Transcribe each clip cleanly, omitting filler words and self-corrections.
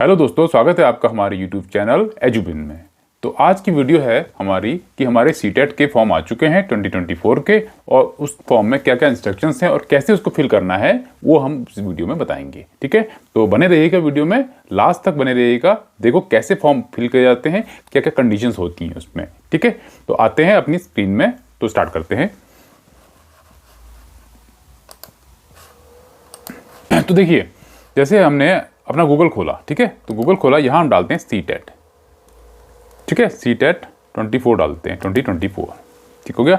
Hello दोस्तों, स्वागत है आपका हमारे यूट्यूब चैनल एजुबिन में। तो आज की वीडियो है हमारी कि हमारे सीटेट के फॉर्म आ चुके हैं 2024 के, और उस फॉर्म में क्या क्या इंस्ट्रक्शंस हैं और कैसे उसको फिल करना है वो हम इस वीडियो में बताएंगे। ठीक है, तो बने रहिएगा वीडियो में, लास्ट तक बने रहिएगा। देखो कैसे फॉर्म फिल किए जाते हैं, क्या क्या कंडीशंस होती हैं उसमें। ठीक है, तो आते हैं अपनी स्क्रीन में, तो स्टार्ट करते हैं। तो देखिए, जैसे हमने अपना गूगल खोला, ठीक है, तो गूगल खोला, यहाँ हम डालते हैं सीटेट। ठीक है, सीटेट 24 डालते हैं, 2024। ठीक हो गया,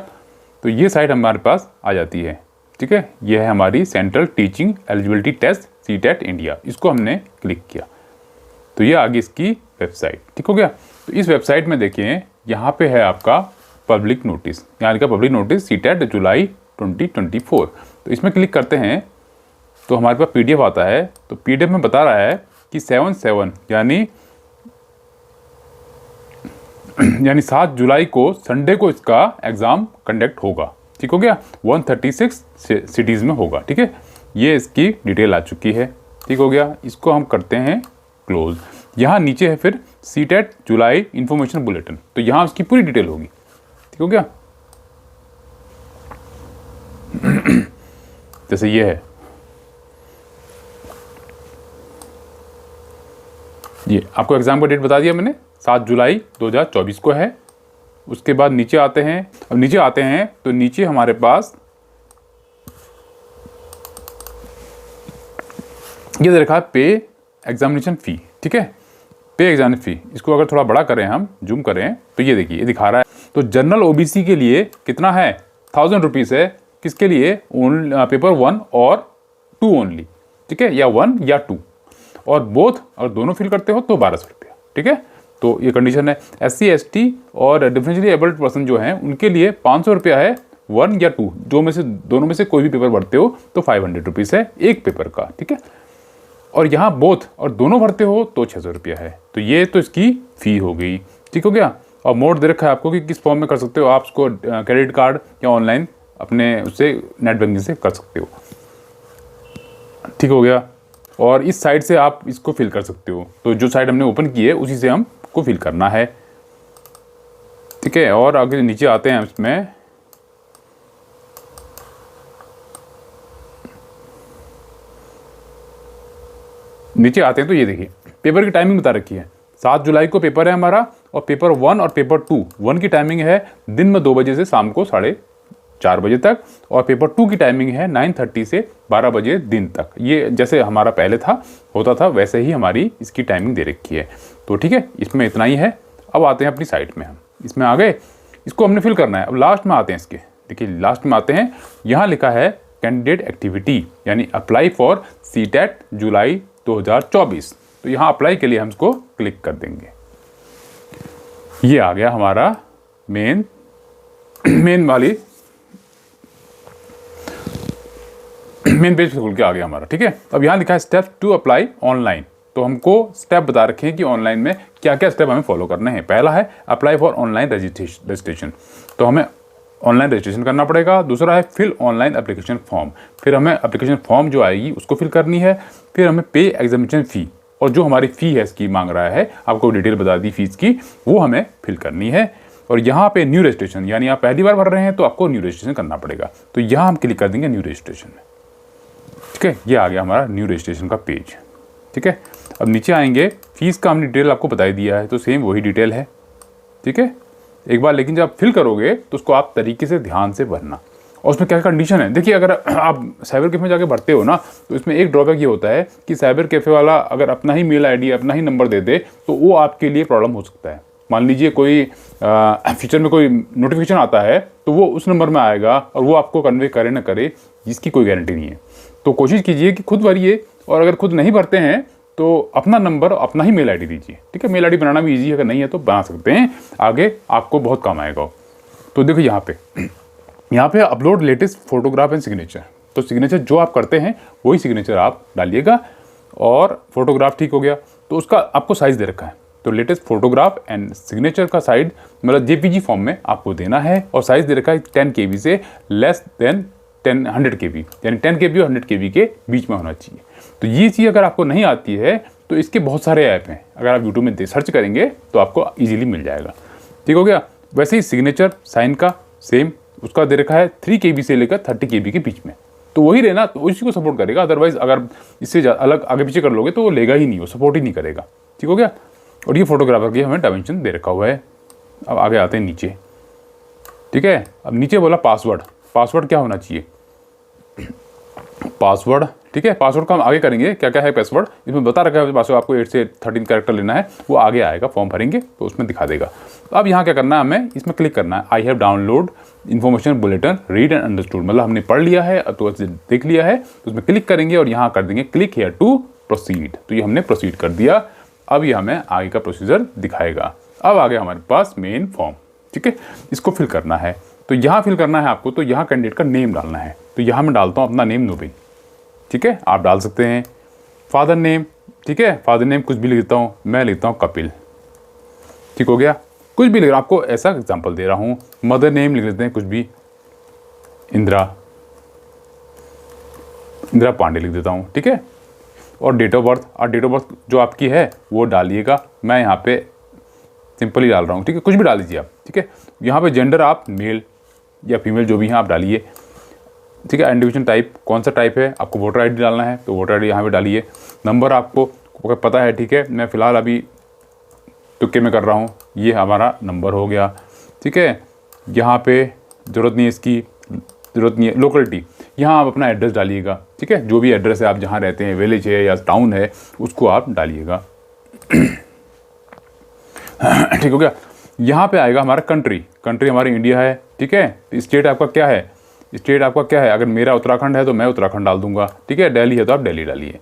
तो ये साइट हमारे पास आ जाती है। ठीक है, ये है हमारी central teaching eligibility test CTET India. इसको हमने क्लिक किया तो ये आगे इसकी वेबसाइट। ठीक हो गया, तो इस वेबसाइट में देखिए, यहाँ पे है आपका पब्लिक नोटिस, यहाँ लिखा पब्लिक नोटिस सीटेट जुलाई 2024। तो इसमें क्लिक करते हैं तो हमारे पास पीडीएफ आता है। तो पीडीएफ में बता रहा है कि 7/7 यानी 7 जुलाई को संडे को इसका एग्ज़ाम कंडक्ट होगा। ठीक हो गया, 136 सिटीज़ में होगा। ठीक है, ये इसकी डिटेल आ चुकी है। ठीक हो गया, इसको हम करते हैं क्लोज। यहाँ नीचे है फिर सीटेट जुलाई इंफॉर्मेशन बुलेटिन, तो यहाँ उसकी पूरी डिटेल होगी। ठीक हो गया, जैसे ये है, ये आपको एग्ज़ाम का डेट बता दिया मैंने, 7 जुलाई 2024 को है। उसके बाद नीचे आते हैं, अब नीचे आते हैं तो नीचे हमारे पास ये दे रखा है पे एग्जामिनेशन फ़ी। ठीक है, पे एग्जामिनेशन फ़ी, इसको अगर थोड़ा बड़ा करें, हम जूम करें तो ये देखिए, ये दिखा रहा है। तो जनरल ओबीसी के लिए कितना है, 1000 रुपीज़ है। किसके लिए, पेपर 1 और 2 ओनली। ठीक है, या 1 या 2, और बोथ और दोनों फिल करते हो तो 1200 रुपया। ठीक है, तो ये कंडीशन है। SC ST और डिफरेंशियली एबल्ड पर्सन जो हैं उनके लिए 500 रुपया है, 1 या 2, दोनों में से कोई भी पेपर भरते हो तो 500 रुपीज़ है एक पेपर का। ठीक है, और यहाँ बोथ और दोनों भरते हो तो 600 रुपया है। तो ये तो इसकी फ़ी हो गई। ठीक हो गया, और मोड दे रखा है आपको कि किस फॉर्म में कर सकते हो आप इसको, क्रेडिट कार्ड या ऑनलाइन अपने उससे नेट बैंकिंग से कर सकते हो। ठीक हो गया, और इस साइड से आप इसको फिल कर सकते हो। तो जो साइड हमने ओपन की है उसी से हमको फिल करना है। ठीक है, और आगे नीचे आते हैं, इसमें नीचे आते हैं तो ये देखिए, पेपर की टाइमिंग बता रखी है। 7 जुलाई को पेपर है हमारा, और पेपर 1 और पेपर 2, 1 की टाइमिंग है दिन में 2 बजे से शाम को 4:30 बजे तक, और पेपर 2 की टाइमिंग है 9:30 से 12 बजे दिन तक। ये जैसे हमारा पहले होता था वैसे ही हमारी इसकी टाइमिंग दे रखी है। तो ठीक है, इसमें इतना ही है। अब आते हैं अपनी साइट में, हम इसमें आ गए, इसको हमने फिल करना है। अब लास्ट में आते हैं इसके, देखिए लास्ट में आते हैं, यहाँ लिखा है कैंडिडेट एक्टिविटी, यानी अप्लाई फॉर सीटेट जुलाई 2024। तो यहाँ अप्लाई के लिए हम इसको क्लिक कर देंगे। ये आ गया हमारा मेन वाली मेन पेज खुल के आ गया हमारा। ठीक है, अब यहाँ लिखा है स्टेप टू अप्लाई ऑनलाइन। तो हमको स्टेप बता रखे हैं कि ऑनलाइन में क्या क्या स्टेप हमें फॉलो करने हैं। पहला है अप्लाई फॉर ऑनलाइन रजिस्ट्रेशन, तो हमें ऑनलाइन रजिस्ट्रेशन करना पड़ेगा। दूसरा है फिल ऑनलाइन एप्लीकेशन फॉर्म, फिर हमें एप्लीकेशन फॉर्म जो आएगी उसको फिल करनी है। फिर हमें पे एग्जामिनेशन फ़ी, और जो हमारी फ़ी है इसकी मांग रहा है, आपको डिटेल बता दी फीस की, वो हमें फिल करनी है। और यहाँ पे न्यू रजिस्ट्रेशन, यानी आप पहली बार भर रहे हैं तो आपको न्यू रजिस्ट्रेशन करना पड़ेगा। तो यहाँ हम क्लिक कर देंगे न्यू रजिस्ट्रेशन में। ठीक है, ये आ गया हमारा न्यू रजिस्ट्रेशन का पेज। ठीक है, अब नीचे आएंगे, फीस का हमने डिटेल आपको बता ही दिया है, तो सेम वही डिटेल है। ठीक है, एक बार लेकिन जब आप फिल करोगे तो उसको आप तरीके से ध्यान से भरना। और उसमें क्या कंडीशन है, देखिए, अगर आप साइबर कैफे में जाके भरते हो ना, तो इसमें एक ड्रॉबैक ये होता है कि साइबर कैफे वाला अगर अपना ही मेल ID, अपना ही नंबर दे दे तो वो आपके लिए प्रॉब्लम हो सकता है। मान लीजिए कोई फ्यूचर में कोई नोटिफिकेशन आता है तो वो उस नंबर में आएगा, और वो आपको कन्वे करे ना करे, इसकी कोई गारंटी नहीं है। तो कोशिश कीजिए कि खुद भरिए, और अगर खुद नहीं भरते हैं तो अपना नंबर, अपना ही मेल ID दीजिए। ठीक है, मेल ID बनाना भी ईजी है, अगर नहीं है तो बना सकते हैं, आगे आपको बहुत काम आएगा। तो देखो यहाँ पे upload latest photograph and signature. तो सिग्नेचर जो आप करते हैं वही सिग्नेचर आप डालिएगा। और फोटोग्राफ ठीक हो गया, तो उसका आपको साइज़ दे रखा है। तो लेटेस्ट फोटोग्राफ एंड सिग्नेचर का साइज मतलब JPG फॉर्म में आपको देना है, और साइज़ दे रखा है 10 KB से लेस देन 100 KB, यानी 10 KB और 100 KB के बीच में होना चाहिए। तो ये चीज़ अगर आपको नहीं आती है तो इसके बहुत सारे ऐप हैं, अगर आप यूट्यूब में सर्च करेंगे तो आपको ईजिली मिल जाएगा। ठीक हो गया। वैसे ही सिग्नेचर साइन का सेम, उसका दे रखा है 3 KB से लेकर 30 KB के बीच में, तो वही रहना, तो उसी को सपोर्ट करेगा। अदरवाइज अगर इससे अलग आगे पीछे कर लोगे तो वो लेगा ही नहीं, वो सपोर्ट ही नहीं करेगा। ठीक हो गया। और ये फोटोग्राफर की हमें डायमेंशन दे रखा हुआ है। अब आगे आते हैं नीचे। ठीक है, अब नीचे बोला पासवर्ड। पासवर्ड क्या होना चाहिए, पासवर्ड। ठीक है, पासवर्ड का हम आगे करेंगे, क्या क्या है पासवर्ड इसमें बता रखा है। पासवर्ड आपको 8 से 13 कैरेक्टर लेना है, वो आगे आएगा, फॉर्म भरेंगे तो उसमें दिखा देगा। तो अब यहाँ क्या करना है, हमें इसमें क्लिक करना है, I have download information bulletin read and understood, मतलब हमने पढ़ लिया है तो देख लिया है, तो उसमें क्लिक करेंगे और यहाँ कर देंगे क्लिक हियर टू प्रोसीड। तो ये हमने प्रोसीड कर दिया। अब ये हमें आगे का प्रोसीजर दिखाएगा। अब आगे हमारे पास मेन फॉर्म। ठीक है, इसको फिल करना है, तो यहाँ फिल करना है आपको, तो यहाँ कैंडिडेट का नेम डालना है। तो यहाँ मैं डालता हूँ अपना नेम नूबिन। ठीक है, आप डाल सकते हैं फादर नेम। ठीक है, फादर नेम कुछ भी लिख देता हूँ, मैं लिखता हूँ कपिल। ठीक हो गया, कुछ भी लिख रहा हूँ, आपको ऐसा एग्जांपल दे रहा हूँ। मदर नेम लिख लेते हैं कुछ भी, इंदिरा पांडे लिख देता हूँ। ठीक है, और डेट ऑफ बर्थ, और डेट ऑफ बर्थ जो आपकी है वो डालिएगा, मैं यहाँ पे सिंपल ही डाल रहा हूँ। ठीक है, कुछ भी डाल दीजिए आप। ठीक है, यहाँ पे जेंडर आप मेल या फीमेल जो भी हैं आप डालिए। ठीक है, आइडेंटिफिकेशन टाइप कौन सा टाइप है, आपको वोटर आईडी डालना है तो वोटर आईडी यहाँ पे डालिए। नंबर आपको पता है, ठीक है, मैं फ़िलहाल अभी तुक्के में कर रहा हूँ, ये हमारा नंबर हो गया। ठीक है, यहाँ पे ज़रूरत नहीं है, इसकी ज़रूरत नहीं है। लोकेलिटी, यहाँ आप अपना एड्रेस डालिएगा। ठीक है, जो भी एड्रेस है आप जहाँ रहते हैं, विलेज है या टाउन है, उसको आप डालिएगा। ठीक हो गया। यहाँ पे आएगा हमारा कंट्री हमारी इंडिया है। ठीक है, स्टेट आपका क्या है, अगर मेरा उत्तराखंड है तो मैं उत्तराखंड डाल दूंगा। ठीक है, दिल्ली है तो आप दिल्ली डालिए।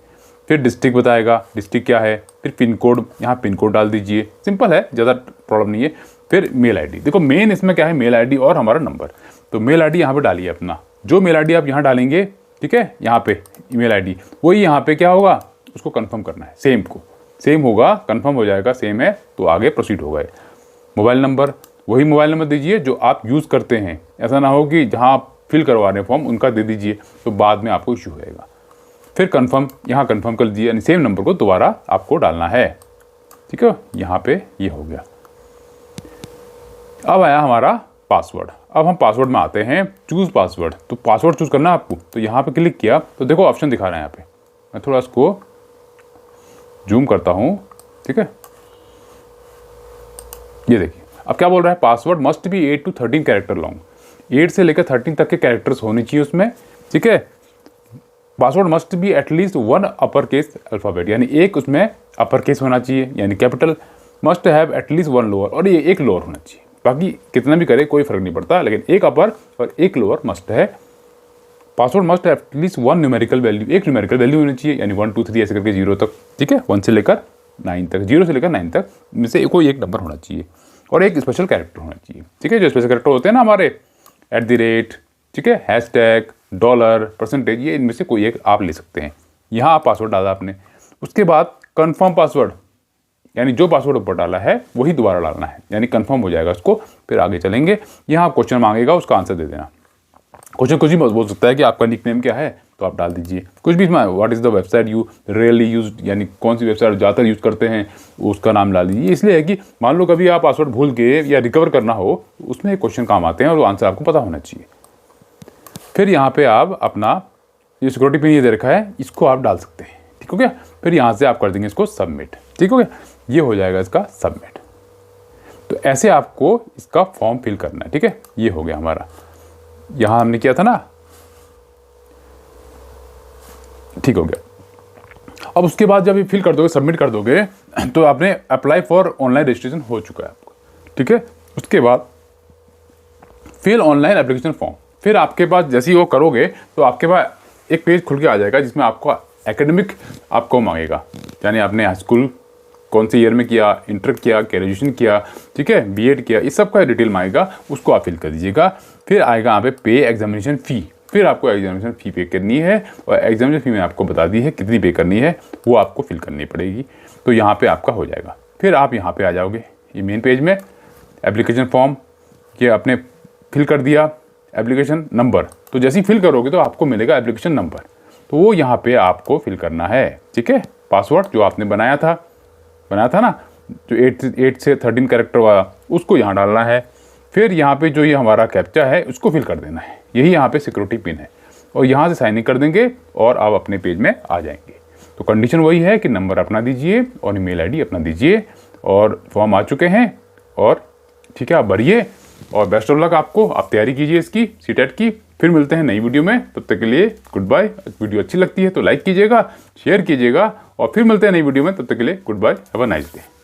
फिर डिस्ट्रिक्ट बताएगा, डिस्ट्रिक्ट क्या है, फिर पिन कोड, यहाँ पिन कोड डाल दीजिए। सिंपल है, ज़्यादा प्रॉब्लम नहीं है। फिर मेल आईडी, देखो मेन इसमें क्या है, मेल आईडी और हमारा नंबर। तो मेल आईडी यहाँ पे डालिए अपना, जो मेल आईडी आप यहाँ डालेंगे, ठीक है, यहाँ पे ईमेल आईडी, वही यहाँ पे क्या होगा, उसको कंफर्म करना है। सेम होगा, कंफर्म हो जाएगा, सेम है तो आगे प्रोसीड होगा। मोबाइल नंबर, वही मोबाइल नंबर दीजिए जो आप यूज़ करते हैं। ऐसा ना हो कि जहाँ आप फिल करवा रहे हैं फॉर्म उनका दे दीजिए, तो बाद में आपको इशू होएगा। फिर कंफर्म, यहाँ कंफर्म कर दीजिए, यानी सेम नंबर को दोबारा आपको डालना है। ठीक है, यहाँ पे ये हो गया। अब आया हमारा पासवर्ड। अब हम पासवर्ड में आते हैं, चूज़ पासवर्ड। तो पासवर्ड चूज़ करना है आपको, तो यहाँ पे क्लिक किया तो देखो ऑप्शन दिखा रहे हैं यहाँ पे। मैं थोड़ा इसको जूम करता हूँ। ठीक है, ये देखिए अब क्या बोल रहा है, password must be 8 to 13 character long. 8 से लेकर 13 तक के कैरेक्टर्स होने चाहिए उसमें। ठीक है, password must be at least 1 upper case alphabet, यानी एक उसमें अपर केस होना चाहिए यानी capital. Must have at least 1 lower, और ये एक लोअर होना चाहिए। बाकी कितना भी करे कोई फ़र्क नहीं पड़ता, लेकिन एक अपर और एक लोअर मस्ट है। Password must at least 1 numerical value, एक न्यूमेरिकल वैल्यू होनी चाहिए, यानी 1 2 3 ऐसे करके 0 तक। ठीक है, 1 से लेकर 9 तक, 0 से लेकर 9 तक में से कोई एक नंबर होना चाहिए, और एक स्पेशल कैरेक्टर होना चाहिए। ठीक है, जो स्पेशल कैरेक्टर होते हैं ना हमारे, @ ठीक है, हैशटैग, डॉलर, परसेंटेज, ये इनमें से कोई एक आप ले सकते हैं। यहाँ आप पासवर्ड डाला आपने, उसके बाद कंफर्म पासवर्ड, यानी जो पासवर्ड ऊपर डाला है वही दोबारा डालना है, यानी कंफर्म हो जाएगा उसको। फिर आगे चलेंगे, यहाँ क्वेश्चन मांगेगा, उसका आंसर दे देना। क्वेश्चन कुछ भी बोल सकता है कि आपका निकनेम क्या है, तो आप डाल दीजिए कुछ भी। What is the website you really use, यानी कौन सी वेबसाइट ज़्यादातर यूज़ करते हैं, उसका नाम डाल दीजिए। इसलिए है कि मान लो कभी आप पासवर्ड भूल गए या रिकवर करना हो, उसमें क्वेश्चन काम आते हैं और वो आंसर आपको पता होना चाहिए। फिर यहाँ पे आप अपना ये सिक्योरिटी पिन ये दे रखा है, इसको आप डाल सकते हैं। ठीक हो गया, फिर यहाँ से आप कर देंगे इसको सबमिट। ठीक हो गया, ये हो जाएगा इसका सबमिट। तो ऐसे आपको इसका फॉर्म फिल करना है। ठीक है, ये हो गया हमारा, यहाँ हमने किया था ना। ठीक हो गया। अब उसके बाद जब ये फिल कर दोगे, सबमिट कर दोगे, तो आपने अप्लाई फॉर ऑनलाइन रजिस्ट्रेशन हो चुका है आपको। ठीक है, उसके बाद फिल ऑनलाइन एप्लीकेशन फॉर्म। फिर आपके पास जैसे ही वो करोगे तो आपके पास एक पेज खुल के आ जाएगा, जिसमें आपको एकेडमिक आपको मांगेगा, यानी आपने हाई स्कूल कौन से ईयर में किया, इंटर किया, ग्रेजुएशन किया, ठीक है, बीएड किया, इस सब का डिटेल मांगेगा, उसको आप फिल कर दीजिएगा। फिर आएगा यहाँ पे पे एग्जामिनेशन फ़ी। फिर आपको एग्जामिनेशन फ़ी पे करनी है, और एग्जामिनेशन फ़ी में आपको बता दी है कितनी पे करनी है, वो आपको फिल करनी पड़ेगी। तो यहाँ पे आपका हो जाएगा। फिर आप यहाँ पे आ जाओगे, ये मेन पेज में एप्लीकेशन फॉर्म ये आपने फिल कर दिया। एप्लीकेशन नंबर, तो जैसे ही फिल करोगे तो आपको मिलेगा एप्लीकेशन नंबर, तो वो यहाँ पे आपको फिल करना है। ठीक है, पासवर्ड जो आपने बनाया था ना, जो 8 से 13 कैरेक्टर वाला, उसको यहाँ डालना है। फिर यहाँ पे जो ये हमारा कैप्चा है उसको फिल कर देना है, यही यहाँ पे सिक्योरिटी पिन है, और यहाँ से साइन इन कर देंगे और आप अपने पेज में आ जाएंगे। तो कंडीशन वही है कि नंबर अपना दीजिए और ईमेल आईडी अपना दीजिए, और फॉर्म आ चुके हैं, और ठीक है आप भरिए, और बेस्ट ऑफ लक आपको। आप तैयारी कीजिए इसकी सीटेट की। फिर मिलते हैं नई वीडियो में, तब तक के लिए गुड बाय। वीडियो अच्छी लगती है तो लाइक कीजिएगा, शेयर कीजिएगा, और फिर मिलते हैं नई वीडियो में, तब तक के लिए goodbye, have a nice day.